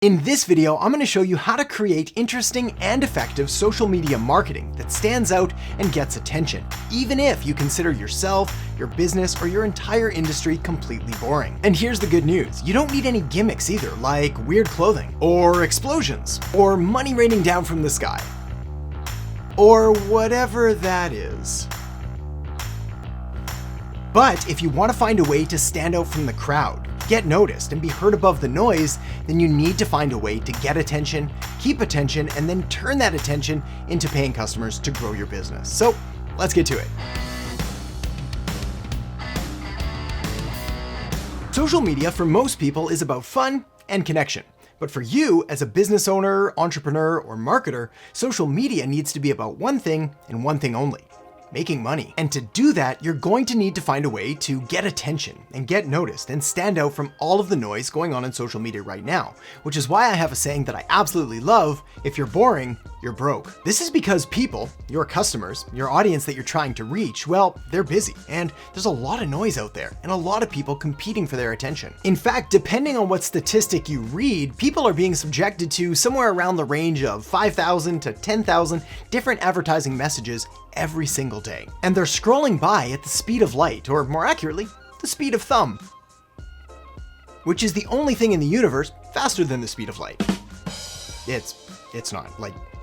In this video, I'm going to show you how to create interesting and effective social media marketing that stands out and gets attention, even if you consider yourself, your business, or your entire industry completely boring. And here's the good news. You don't need any gimmicks either, like weird clothing, or explosions, or money raining down from the sky, or whatever that is. But if you want to find a way to stand out from the crowd, get noticed, and be heard above the noise, then you need to find a way to get attention, keep attention, and then turn that attention into paying customers to grow your business. So let's get to it. Social media for most people is about fun and connection. But for you, as a business owner, entrepreneur, or marketer, social media needs to be about one thing and one thing only: making money. And to do that, you're going to need to find a way to get attention and get noticed and stand out from all of the noise going on in social media right now, which is why I have a saying that I absolutely love: if you're boring, you're broke. This is because people, your customers, your audience that you're trying to reach, well, they're busy, and there's a lot of noise out there and a lot of people competing for their attention. In fact, depending on what statistic you read, people are being subjected to somewhere around the range of 5,000 to 10,000 different advertising messages every single day. And they're scrolling by at the speed of light, or more accurately, the speed of thumb, which is the only thing in the universe faster than the speed of light. It's not.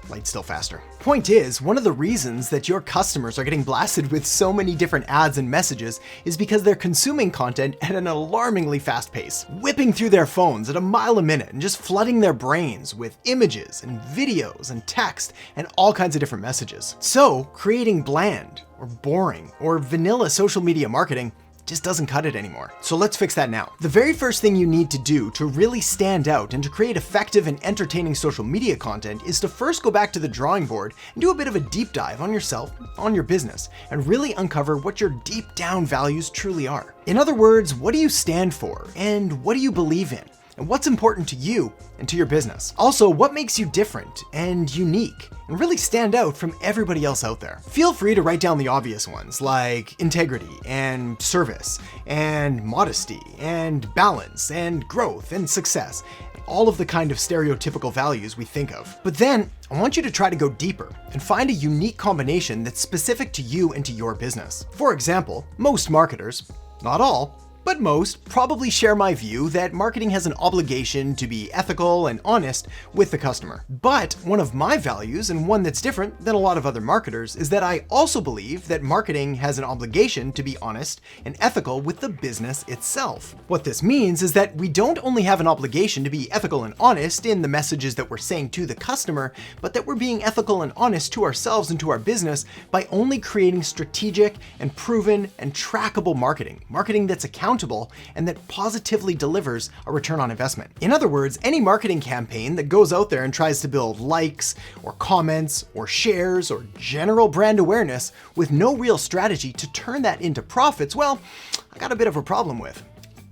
Light's still faster. Point is, one of the reasons that your customers are getting blasted with so many different ads and messages is because they're consuming content at an alarmingly fast pace, whipping through their phones at a mile a minute and just flooding their brains with images and videos and text and all kinds of different messages. So creating bland or boring or vanilla social media marketing just doesn't cut it anymore. So let's fix that now. The very first thing you need to do to really stand out and to create effective and entertaining social media content is to first go back to the drawing board and do a bit of a deep dive on yourself, on your business, and really uncover what your deep down values truly are. In other words, what do you stand for, and what do you believe in, and what's important to you and to your business? Also, what makes you different and unique and really stand out from everybody else out there? Feel free to write down the obvious ones like integrity and service and modesty and balance and growth and success, all of the kind of stereotypical values we think of. But then I want you to try to go deeper and find a unique combination that's specific to you and to your business. For example, most marketers, not all, but most, probably share my view that marketing has an obligation to be ethical and honest with the customer. But one of my values, and one that's different than a lot of other marketers, is that I also believe that marketing has an obligation to be honest and ethical with the business itself. What this means is that we don't only have an obligation to be ethical and honest in the messages that we're saying to the customer, but that we're being ethical and honest to ourselves and to our business by only creating strategic and proven and trackable marketing that's accountable and that positively delivers a return on investment. In other words, any marketing campaign that goes out there and tries to build likes or comments or shares or general brand awareness with no real strategy to turn that into profits, well, I got a bit of a problem with,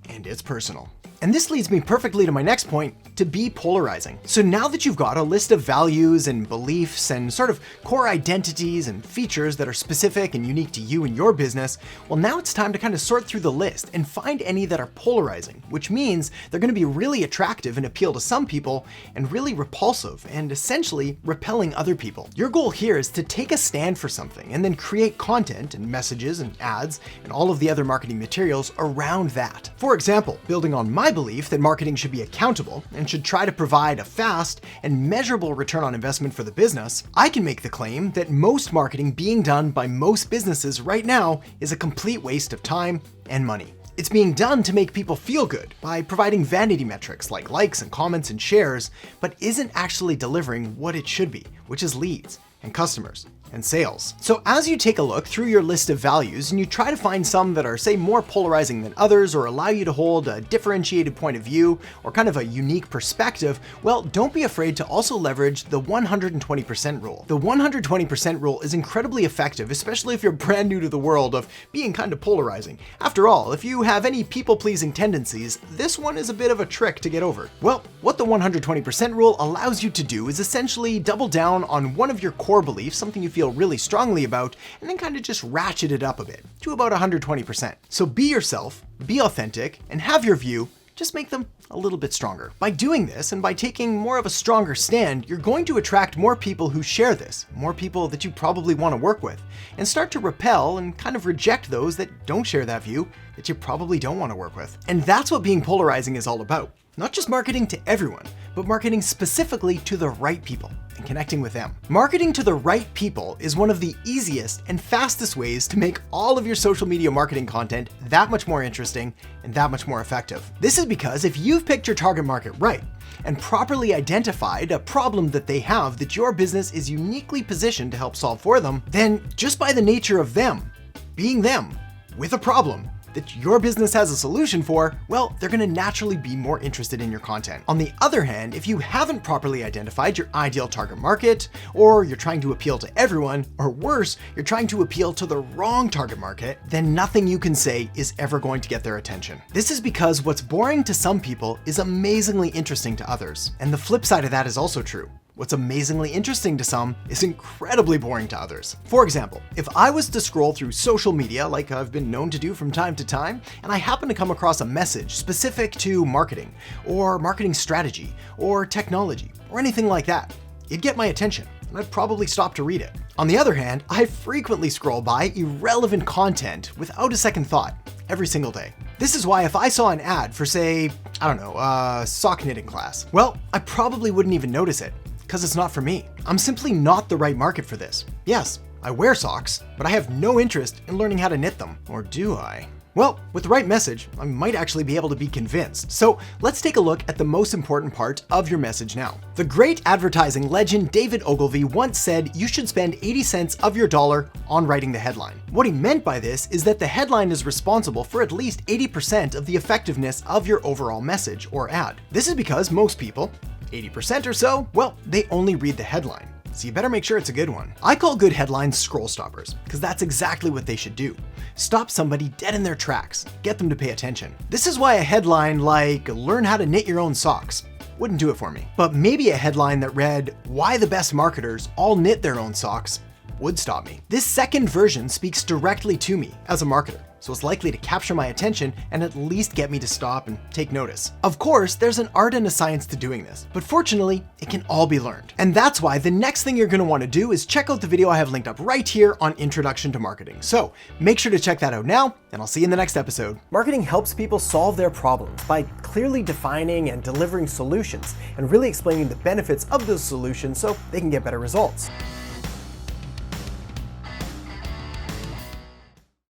and it's personal. And this leads me perfectly to my next point: to be polarizing. So now that you've got a list of values and beliefs and sort of core identities and features that are specific and unique to you and your business, well, now it's time to kind of sort through the list and find any that are polarizing, which means they're going to be really attractive and appeal to some people and really repulsive and essentially repelling other people. Your goal here is to take a stand for something and then create content and messages and ads and all of the other marketing materials around that. For example, building on my belief that marketing should be accountable and should try to provide a fast and measurable return on investment for the business, I can make the claim that most marketing being done by most businesses right now is a complete waste of time and money. It's being done to make people feel good by providing vanity metrics like likes and comments and shares, but isn't actually delivering what it should be, which is leads and customers and sales. So as you take a look through your list of values and you try to find some that are, say, more polarizing than others or allow you to hold a differentiated point of view or kind of a unique perspective, well, don't be afraid to also leverage the 120% rule. The 120% rule is incredibly effective, especially if you're brand new to the world of being kind of polarizing. After all, if you have any people-pleasing tendencies, this one is a bit of a trick to get over. Well, what the 120% rule allows you to do is essentially double down on one of your core beliefs, something you feel really strongly about, and then kind of just ratchet it up a bit to about 120%. So be yourself, be authentic, and have your view, just make them a little bit stronger. By doing this, and by taking more of a stronger stand, you're going to attract more people who share this, more people that you probably want to work with, and start to repel and kind of reject those that don't share that view that you probably don't want to work with. And that's what being polarizing is all about. Not just marketing to everyone, but marketing specifically to the right people and connecting with them. Marketing to the right people is one of the easiest and fastest ways to make all of your social media marketing content that much more interesting and that much more effective. This is because if you've picked your target market right and properly identified a problem that they have that your business is uniquely positioned to help solve for them, then just by the nature of them being them with a problem that your business has a solution for, well, they're gonna naturally be more interested in your content. On the other hand, if you haven't properly identified your ideal target market, or you're trying to appeal to everyone, or worse, you're trying to appeal to the wrong target market, then nothing you can say is ever going to get their attention. This is because what's boring to some people is amazingly interesting to others. And the flip side of that is also true. What's amazingly interesting to some is incredibly boring to others. For example, if I was to scroll through social media like I've been known to do from time to time, and I happen to come across a message specific to marketing, or marketing strategy, or technology, or anything like that, it'd get my attention, and I'd probably stop to read it. On the other hand, I frequently scroll by irrelevant content without a second thought every single day. This is why if I saw an ad for, say, I don't know, a sock knitting class, well, I probably wouldn't even notice it, because it's not for me. I'm simply not the right market for this. Yes, I wear socks, but I have no interest in learning how to knit them. Or do I? Well, with the right message, I might actually be able to be convinced. So let's take a look at the most important part of your message now. The great advertising legend David Ogilvy once said you should spend 80 cents of your dollar on writing the headline. What he meant by this is that the headline is responsible for at least 80% of the effectiveness of your overall message or ad. This is because most people, 80% or so, well, they only read the headline. So you better make sure it's a good one. I call good headlines scroll stoppers, because that's exactly what they should do. Stop somebody dead in their tracks, get them to pay attention. This is why a headline like, learn how to knit your own socks, wouldn't do it for me. But maybe a headline that read, why the best marketers all knit their own socks, would stop me. This second version speaks directly to me as a marketer, so it's likely to capture my attention and at least get me to stop and take notice. Of course, there's an art and a science to doing this, but fortunately, it can all be learned. And that's why the next thing you're gonna wanna do is check out the video I have linked up right here on Introduction to Marketing. So make sure to check that out now, and I'll see you in the next episode. Marketing helps people solve their problems by clearly defining and delivering solutions, and really explaining the benefits of those solutions so they can get better results.